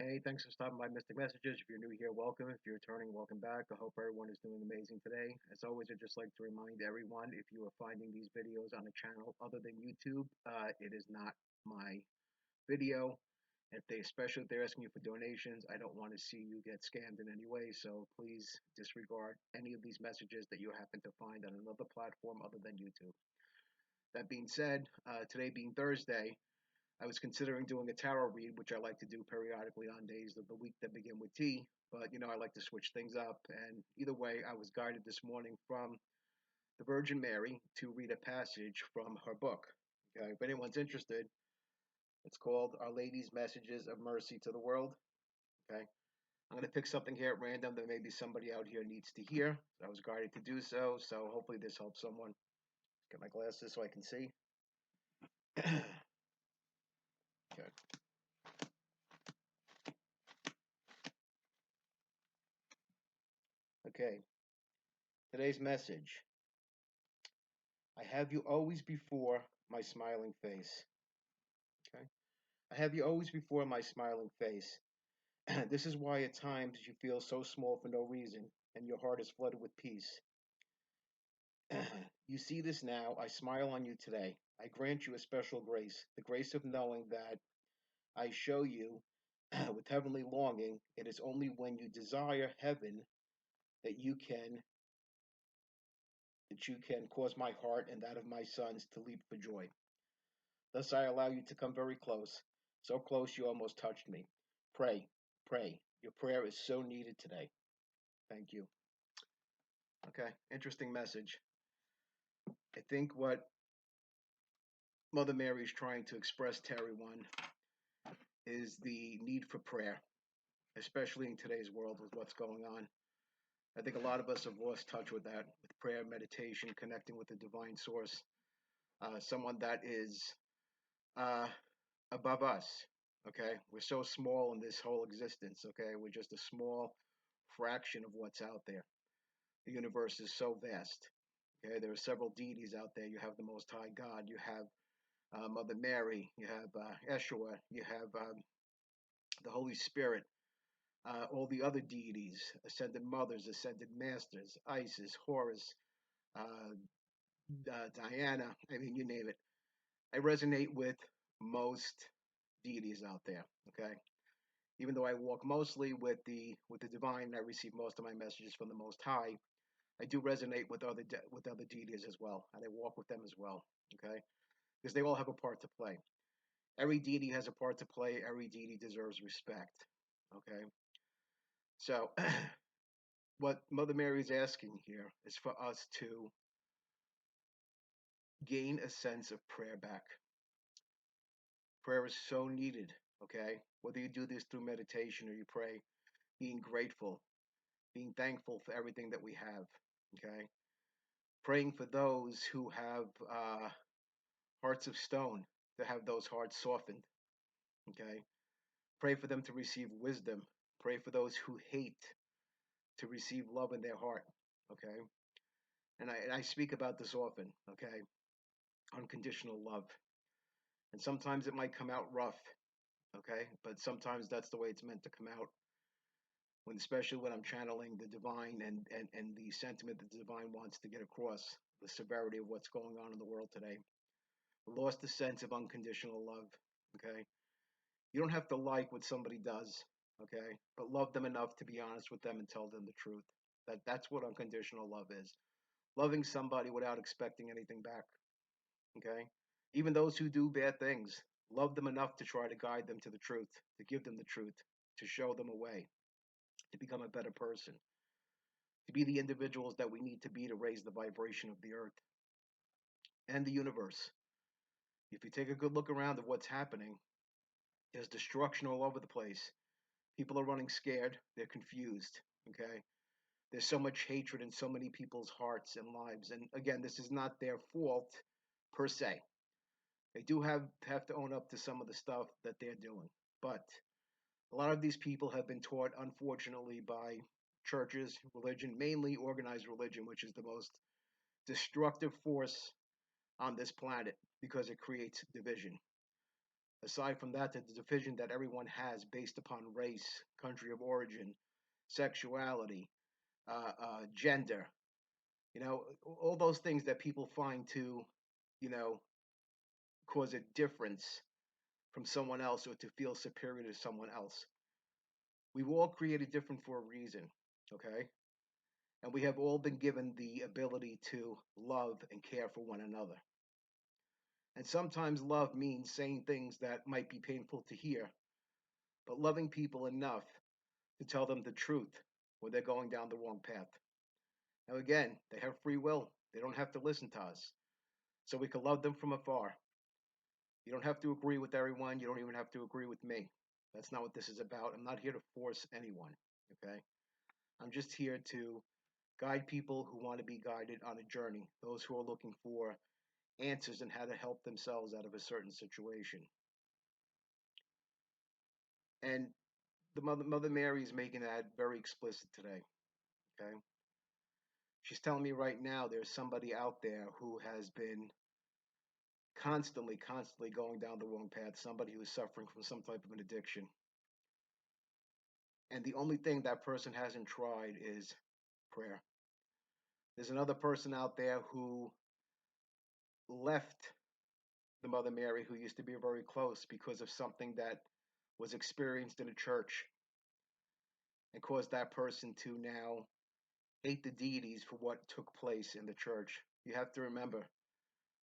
Hey, thanks for stopping by Mystic Messages. If you're new here, welcome. If you're returning, welcome back. I hope everyone is doing amazing today. As always, I'd just like to remind everyone if you are finding these videos on a channel other than YouTube, it is not my video. If they, especially if they're asking you for donations, I don't want to see you get scammed in any way. So please disregard any of these messages that you happen to find on another platform other than YouTube. That being said, today being Thursday, I was considering doing a tarot read, which I like to do periodically on days of the week that begin with T. But I like to switch things up. And either way, I was guided this morning from the Virgin Mary to read a passage from her book. Okay, if anyone's interested, it's called Our Lady's Messages of Mercy to the World. Okay, I'm going to pick something here at random that maybe somebody out here needs to hear. I was guided to do so. So hopefully this helps someone. Get my glasses so I can see. Okay. Okay. Today's message. I have you always before my smiling face. Okay. I have you always before my smiling face. This is why at times you feel so small for no reason and your heart is flooded with peace. You see this now. I smile on you today. I grant you a special grace, the grace of knowing that I show you with heavenly longing. It is only when you desire heaven that you can cause my heart and that of my sons to leap for joy. Thus I allow you to come very close, so close you almost touched me. Pray, pray. Your prayer is so needed today. Thank you. Okay, interesting message. I think what Mother Mary is trying to express to everyone is the need for prayer, especially in today's world with what's going on. I think a lot of us have lost touch with that, with prayer, meditation, connecting with the divine source, someone that is uh, above us. Okay, we're so small in this whole existence. Okay, we're just a small fraction of what's out there. The universe is so vast. Okay, there are several deities out there. You have the Most High God. You have Mother Mary. You have Yeshua. You have the Holy Spirit. All the other deities, ascended mothers, ascended masters, Isis, Horus, uh, Diana. I mean, you name it. I resonate with most deities out there. Okay, even though I walk mostly with the divine, I receive most of my messages from the Most High. I do resonate with other deities as well, and I walk with them as well. Okay, because they all have a part to play. Every deity has a part to play. Every deity deserves respect. Okay, so what Mother Mary is asking here is for us to gain a sense of prayer back. Prayer is so needed. Okay, whether you do this through meditation or you pray, being grateful, being thankful for everything that we have. Okay, praying for those who have hearts of stone, to have those hearts softened. Okay, pray for them to receive wisdom. Pray for those who hate to receive love in their heart. Okay, and I speak about this often. Okay, unconditional love, and sometimes it might come out rough. Okay, but sometimes that's the way it's meant to come out. When especially when I'm channeling the divine and the sentiment that the divine wants to get across, the severity of what's going on in the world today. Lost the sense of unconditional love. Okay, you don't have to like what somebody does. Okay, but love them enough to be honest with them and tell them the truth. That's what unconditional love is. Loving somebody without expecting anything back. Okay, even those who do bad things, love them enough to try to guide them to the truth, to give them the truth, to show them a way, to become a better person, to be the individuals that we need to be to raise the vibration of the earth and the universe. If you take a good look around at what's happening, there's destruction all over the place. People are running scared. They're confused. Okay. There's so much hatred in so many people's hearts and lives. And again, this is not their fault per se. They do have to own up to some of the stuff that they're doing. But a lot of these people have been taught, unfortunately, by churches, religion, mainly organized religion, which is the most destructive force on this planet because it creates division. Aside from that, the division that everyone has based upon race, country of origin, sexuality, gender, all those things that people find to, you know, cause a difference from someone else or to feel superior to someone else. We were all created different for a reason, okay? And we have all been given the ability to love and care for one another. And sometimes love means saying things that might be painful to hear, but loving people enough to tell them the truth when they're going down the wrong path. Now, again, they have free will. They don't have to listen to us. So we can love them from afar. You don't have to agree with everyone. You don't even have to agree with me. That's not what this is about. I'm not here to force anyone. Okay. I'm just here to guide people who want to be guided on a journey, those who are looking for answers and how to help themselves out of a certain situation. And the Mother Mary is making that very explicit today. Okay. She's telling me right now there's somebody out there who has been constantly going down the wrong path, somebody who's suffering from some type of an addiction. And the only thing that person hasn't tried is prayer. There's another person out there who left the Mother Mary, who used to be very close, because of something that was experienced in a church and caused that person to now hate the deities for what took place in the church. You have to remember,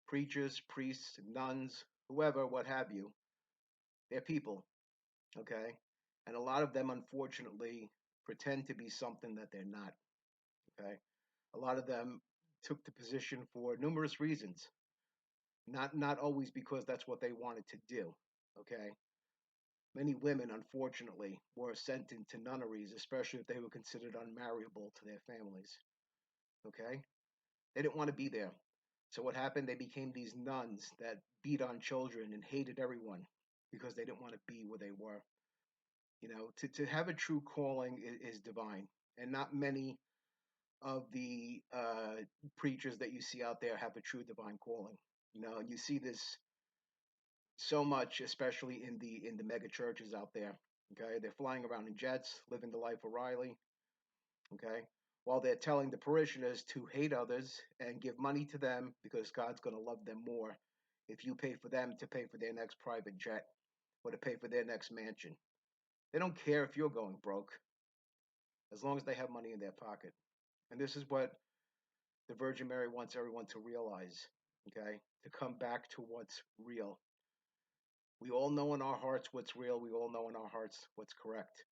preachers, priests, nuns, whoever, what have you, they're people, okay? And a lot of them, unfortunately, pretend to be something that they're not, okay? A lot of them took the position for numerous reasons, not always because that's what they wanted to do, okay? Many women, unfortunately, were sent into nunneries, especially if they were considered unmarriable to their families, okay? They didn't want to be there. So what happened? They became these nuns that beat on children and hated everyone because they didn't want to be where they were. To have a true calling is divine, and not many of the preachers that you see out there have a true divine calling. And you see this so much, especially in the mega churches out there. Okay, they're flying around in jets, living the life of Riley. Okay, while they're telling the parishioners to hate others and give money to them because God's going to love them more if you pay for them to pay for their next private jet or to pay for their next mansion. They don't care if you're going broke as long as they have money in their pocket. And this is what the Virgin Mary wants everyone to realize, okay? To come back to what's real. We all know in our hearts what's real. We all know in our hearts what's correct.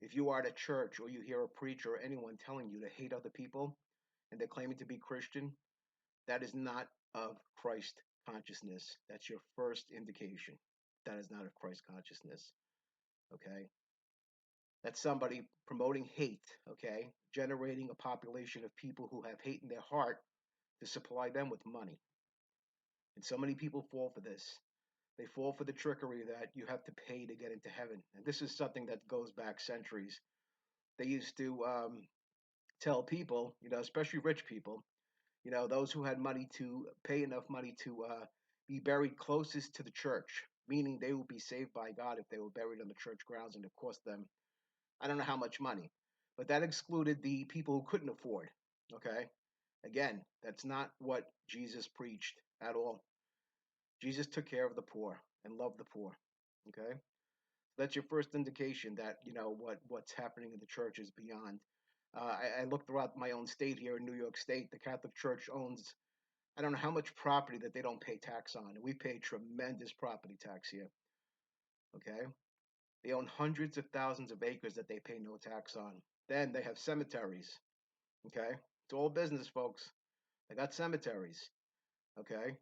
If you are at a church or you hear a preacher or anyone telling you to hate other people and they're claiming to be Christian, that is not of Christ consciousness. That's your first indication. That is not of Christ consciousness, okay? That's somebody promoting hate, okay? Generating a population of people who have hate in their heart to supply them with money. And so many people fall for this. They fall for the trickery that you have to pay to get into heaven. And this is something that goes back centuries. They used to tell people, especially rich people, those who had money to pay enough money to be buried closest to the church, meaning they would be saved by God if they were buried on the church grounds, and it cost them, I don't know how much money. But that excluded the people who couldn't afford. Okay? Again, that's not what Jesus preached at all. Jesus took care of the poor and loved the poor. Okay? That's your first indication that what's happening in the church is beyond. I looked throughout my own state here in New York State. The Catholic Church owns, I don't know how much property that they don't pay tax on, and we pay tremendous property tax here. Okay, they own hundreds of thousands of acres that they pay no tax on. Then they have cemeteries. Okay, it's all business, folks. They got cemeteries. Okay,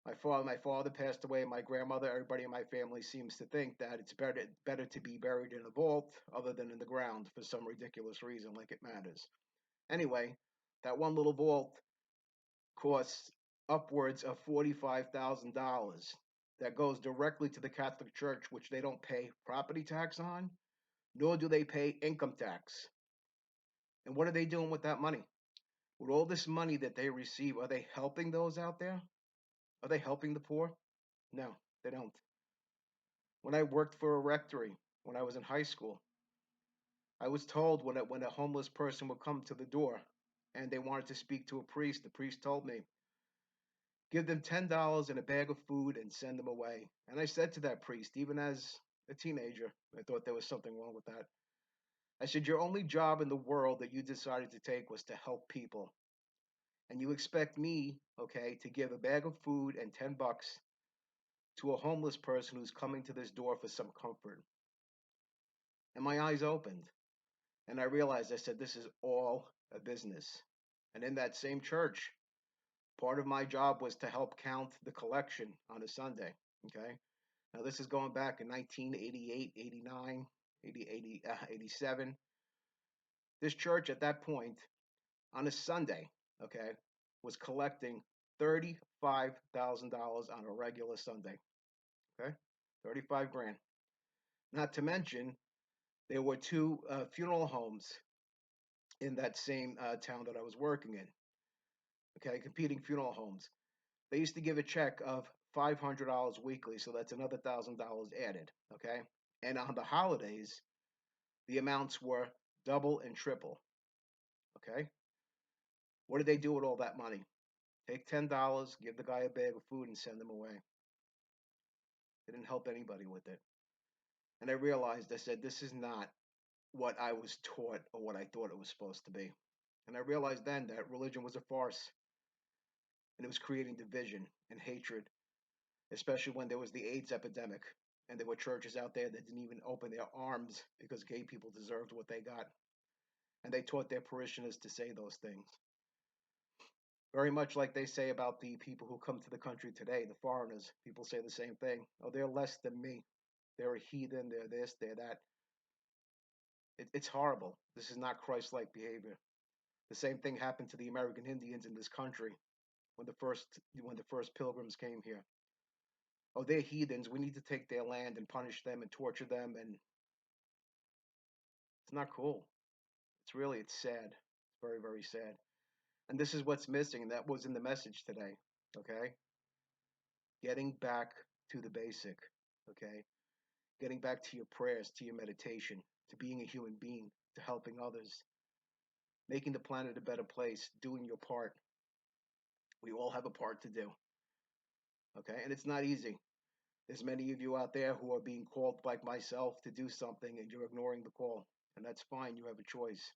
my father passed away. My grandmother, everybody in my family seems to think that it's better to be buried in a vault other than in the ground for some ridiculous reason, like it matters. Anyway, that one little vault costs upwards of $45,000. That goes directly to the Catholic Church, which they don't pay property tax on, nor do they pay income tax. And what are they doing with that money? With all this money that they receive, are they helping those out there? Are they helping the poor? No, they don't. When I worked for a rectory, when I was in high school, I was told when a homeless person would come to the door and they wanted to speak to a priest, the priest told me, give them $10 and a bag of food and send them away. And I said to that priest, even as a teenager, I thought there was something wrong with that. I said, your only job in the world that you decided to take was to help people. And you expect me, okay, to give a bag of food and $10 to a homeless person who's coming to this door for some comfort. And my eyes opened. And I realized, I said, this is all a business. And in that same church, part of my job was to help count the collection on a Sunday. Okay. Now, this is going back in 1988, 89, 87. This church at that point, on a Sunday, okay, was collecting $35,000 on a regular Sunday. Okay. 35 grand. Not to mention, there were two funeral homes in that same town that I was working in. Okay, competing funeral homes. They used to give a check of $500 weekly, so that's another $1,000 added. Okay, and on the holidays, the amounts were double and triple. Okay, what did they do with all that money? Take $10, give the guy a bag of food, and send him away. They didn't help anybody with it. And I realized, I said, this is not what I was taught or what I thought it was supposed to be. And I realized then that religion was a farce and it was creating division and hatred, especially when there was the AIDS epidemic and there were churches out there that didn't even open their arms because gay people deserved what they got. And they taught their parishioners to say those things. Very much like they say about the people who come to the country today, the foreigners. People say the same thing. Oh, they're less than me. They're a heathen. They're this, they're that. It's horrible. This is not Christ like behavior. The same thing happened to the American Indians in this country when the first pilgrims came here. Oh, they're heathens. We need to take their land and punish them and torture them, and it's not cool. It's sad. It's very, very sad. And this is what's missing, and that was in the message today. Okay? Getting back to the basic. Okay? Getting back to your prayers, to your meditation, to being a human being, to helping others, making the planet a better place, doing your part. We all have a part to do. Okay? And it's not easy. There's many of you out there who are being called, like myself, to do something and you're ignoring the call. And that's fine. You have a choice.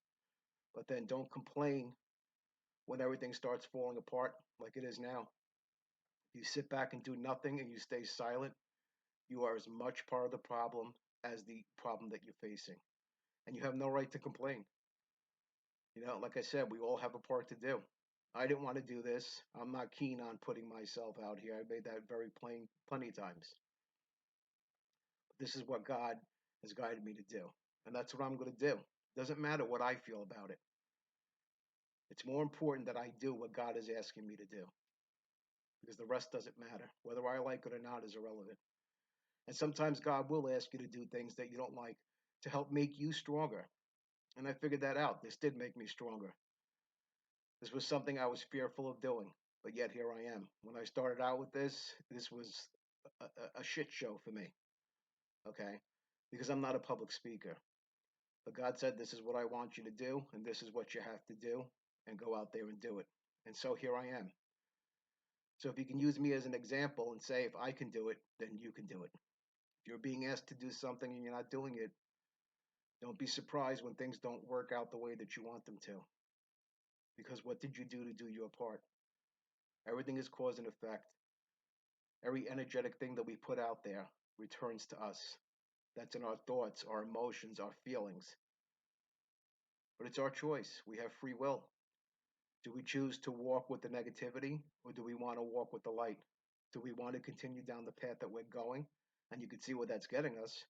But then don't complain when everything starts falling apart like it is now. If you sit back and do nothing and you stay silent, you are as much part of the problem as the problem that you're facing. And you have no right to complain. Like I said, we all have a part to do. I didn't want to do this. I'm not keen on putting myself out here. I made that very plain plenty of times. This is what God has guided me to do. And that's what I'm going to do. Doesn't matter what I feel about it. It's more important that I do what God is asking me to do because the rest doesn't matter. Whether I like it or not is irrelevant. And sometimes God will ask you to do things that you don't like to help make you stronger. And I figured that out. This did make me stronger. This was something I was fearful of doing, but yet here I am. When I started out with this was a shit show for me, okay? Because I'm not a public speaker. But God said, this is what I want you to do, and this is what you have to do, and go out there and do it. And so here I am. So if you can use me as an example and say, if I can do it, then you can do it. If you're being asked to do something and you're not doing it, don't be surprised when things don't work out the way that you want them to. Because what did you do to do your part? Everything is cause and effect. Every energetic thing that we put out there returns to us. That's in our thoughts, our emotions, our feelings. But it's our choice. We have free will. Do we choose to walk with the negativity or do we want to walk with the light? Do we want to continue down the path that we're going? And you can see where that's getting us.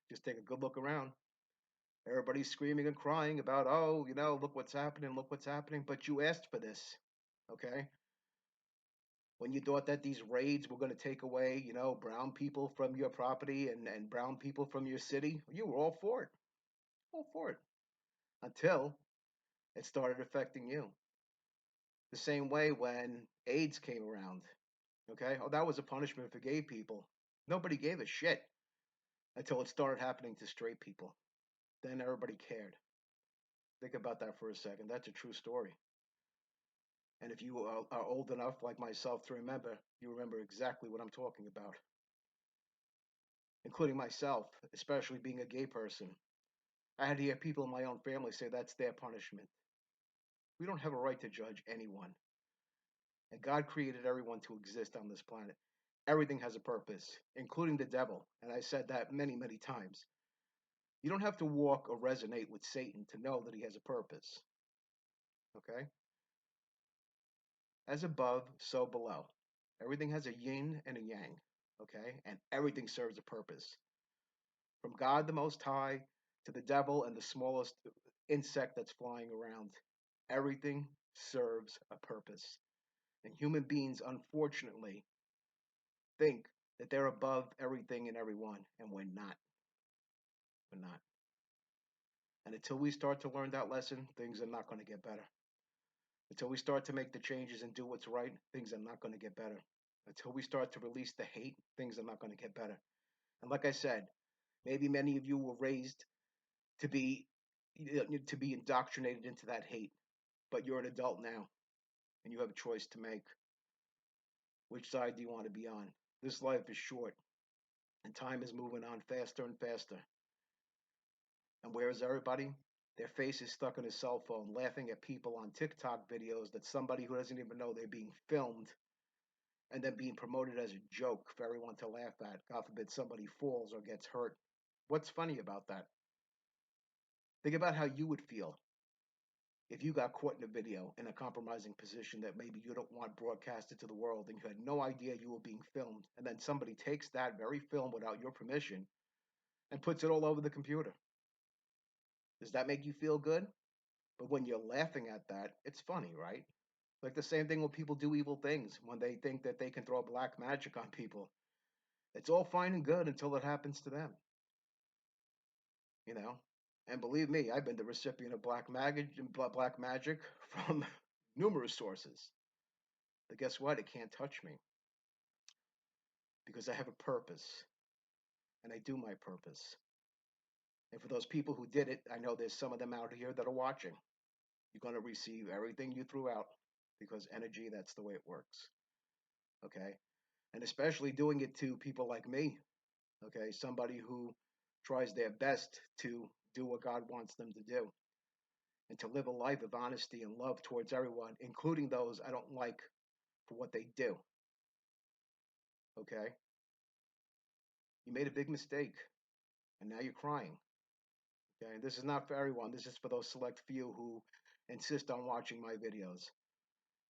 Just take a good look around. Everybody's screaming and crying about, oh, look what's happening. But you asked for this, okay? When you thought that these raids were going to take away, brown people from your property and brown people from your city, you were all for it. All for it. Until it started affecting you. The same way when AIDS came around. Okay? Oh, that was a punishment for gay people. Nobody gave a shit. until it started happening to straight people. Then everybody cared. Think about that for a second. That's a true story. And if you are old enough, like myself, to remember, you remember exactly what I'm talking about, including myself, especially being a gay person. I had to hear people in my own family say that's their punishment. We don't have a right to judge anyone. And God created everyone to exist on this planet. Everything has a purpose, including the devil. And I said that many, many times. You don't have to walk or resonate with Satan to know that he has a purpose. Okay? As above, so below. Everything has a yin and a yang. Okay? And everything serves a purpose. From God the Most High to the devil and the smallest insect that's flying around. Everything serves a purpose. And human beings, unfortunately, think that they're above everything and everyone, and we're not. We're not. And until we start to learn that lesson, things are not going to get better. Until we start to make the changes and do what's right, things are not going to get better. Until we start to release the hate, things are not going to get better. And like I said, maybe many of you were raised to be indoctrinated into that hate, but you're an adult now, and you have a choice to make. Which side do you want to be on? This life is short, and time is moving on faster and faster. And where is everybody? Their face is stuck in a cell phone, laughing at people on TikTok videos that somebody who doesn't even know they're being filmed and then being promoted as a joke for everyone to laugh at. God forbid somebody falls or gets hurt. What's funny about that? Think about how you would feel if you got caught in a video in a compromising position that maybe you don't want broadcasted to the world and you had no idea you were being filmed, and then somebody takes that very film without your permission and puts it all over the computer. Does that make you feel good? But when you're laughing at that, it's funny, right? Like the same thing when people do evil things, when they think that they can throw black magic on people. It's all fine and good until it happens to them, you know? And believe me, I've been the recipient of black magic from numerous sources. But guess what? It can't touch me because I have a purpose and I do my purpose. And for those people who did it, I know there's some of them out here that are watching. You're going to receive everything you threw out because energy, that's the way it works. Okay? And especially doing it to people like me. Okay? Somebody who tries their best to do what God wants them to do and to live a life of honesty and love towards everyone, including those I don't like for what they do. Okay? You made a big mistake and now you're crying. Okay? This is not for everyone. This is for those select few who insist on watching my videos,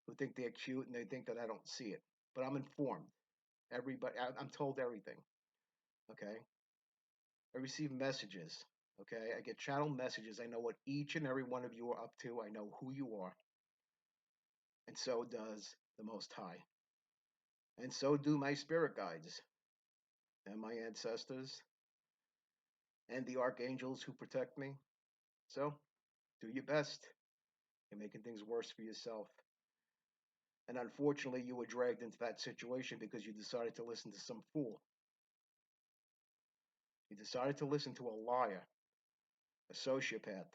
who think they're cute and they think that I don't see it. But I'm informed. Everybody, I'm told everything. Okay? I receive messages. Okay? I get channel messages. I know what each and every one of you are up to. I know who you are. And so does the Most High. And so do my spirit guides and my ancestors and the archangels who protect me. So do your best. You're making things worse for yourself. And unfortunately, you were dragged into that situation because you decided to listen to some fool. You decided to listen to a liar, a sociopath,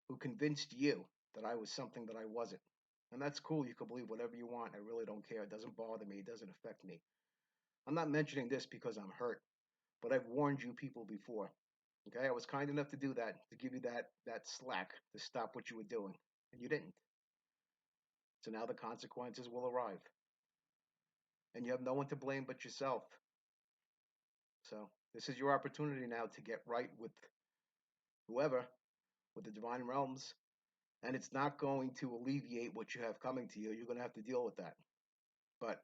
who convinced you that I was something that I wasn't. And that's cool. You can believe whatever you want. I really don't care. It doesn't bother me. It doesn't affect me. I'm not mentioning this because I'm hurt, but I've warned you people before. Okay, I was kind enough to do that, to give you that slack to stop what you were doing, and you didn't. So now the consequences will arrive, and you have no one to blame but yourself. So this is your opportunity now to get right with whoever, with the divine realms, and it's not going to alleviate what you have coming to you. You're going to have to deal with that. But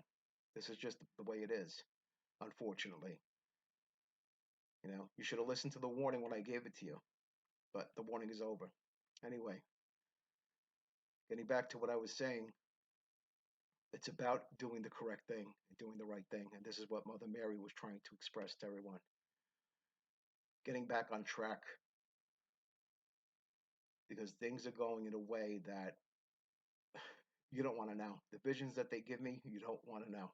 this is just the way it is, unfortunately. You know, you should have listened to the warning when I gave it to you, but the warning is over. Anyway, getting back to what I was saying, it's about doing the correct thing and doing the right thing. And this is what Mother Mary was trying to express to everyone. Getting back on track because things are going in a way that you don't want to know. The visions that they give me, you don't want to know.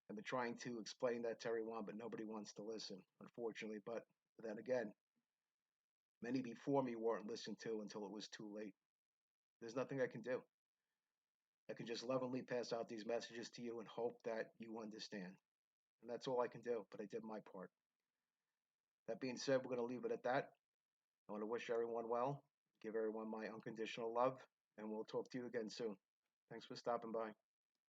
I've been trying to explain that to everyone, but nobody wants to listen, unfortunately. But then again, many before me weren't listened to until it was too late. There's nothing I can do. I can just lovingly pass out these messages to you and hope that you understand. And that's all I can do, but I did my part. That being said, we're going to leave it at that. I want to wish everyone well, give everyone my unconditional love, and we'll talk to you again soon. Thanks for stopping by.